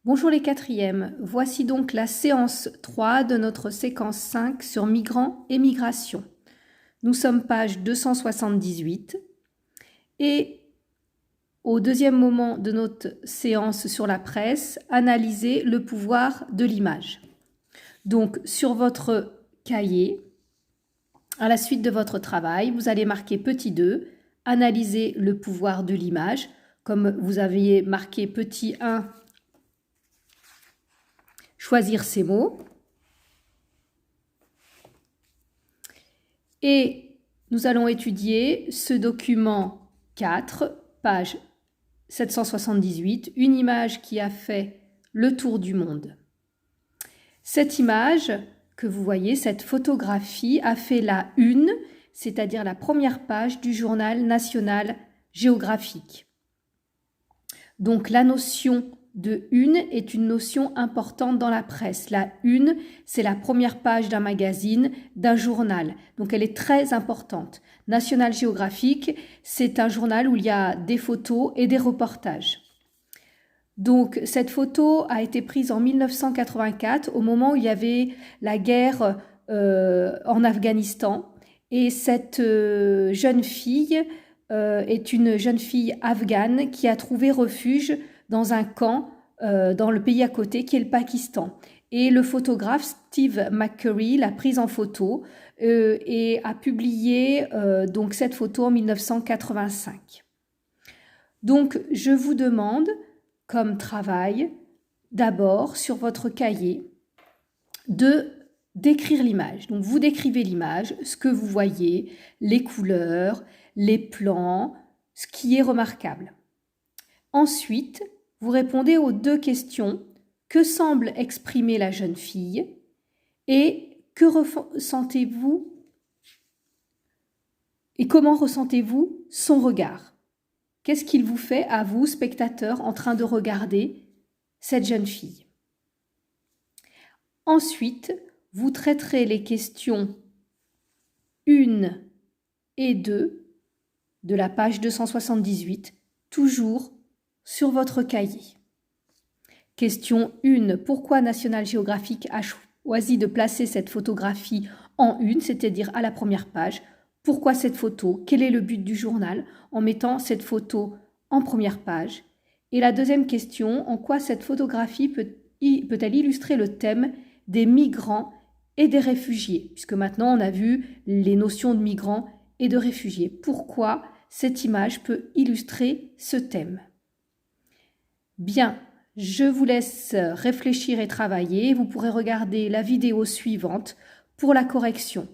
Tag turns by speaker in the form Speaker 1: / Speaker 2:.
Speaker 1: Bonjour les quatrièmes, voici donc la séance 3 de notre séquence 5 sur migrants et migration. Nous sommes page 278 et au deuxième moment de notre séance sur la presse, analyser le pouvoir de l'image. Donc sur votre cahier, à la suite de votre travail, vous allez marquer petit 2, analyser le pouvoir de l'image, comme vous aviez marqué petit 1, choisir ces mots. Et nous allons étudier ce document 4, page 778, une image qui a fait le tour du monde. Cette image que vous voyez, cette photographie, a fait la une, c'est-à-dire la première page du journal national géographique. Donc la notion de une est une notion importante dans la presse. La une, c'est la première page d'un magazine, d'un journal. Donc elle est très importante. National Geographic, c'est un journal où il y a des photos et des reportages. Donc cette photo a été prise en 1984, au moment où il y avait la guerre en Afghanistan. Et cette jeune fille est une jeune fille afghane qui a trouvé refuge dans un camp dans le pays à côté qui est le Pakistan. Et le photographe Steve McCurry l'a prise en photo et a publié donc cette photo en 1985. Donc je vous demande comme travail d'abord sur votre cahier de décrire l'image. Donc vous décrivez l'image, ce que vous voyez, les couleurs, les plans, ce qui est remarquable. Ensuite, vous répondez aux deux questions. Que semble exprimer la jeune fille et que ressentez-vous et comment ressentez-vous son regard? Qu'est-ce qu'il vous fait à vous, spectateurs, en train de regarder cette jeune fille? Ensuite, vous traiterez les questions 1 et 2 de la page 278, toujours sur votre cahier. Question 1. Pourquoi National Geographic a choisi de placer cette photographie en une, c'est-à-dire à la première page? Pourquoi cette photo? Quel est le but du journal en mettant cette photo en première page? Et la deuxième question, en quoi cette photographie peut-elle illustrer le thème des migrants et des réfugiés? Puisque maintenant on a vu les notions de migrants et de réfugiés. Pourquoi cette image peut illustrer ce thème? Bien, je vous laisse réfléchir et travailler. Vous pourrez regarder la vidéo suivante pour la correction.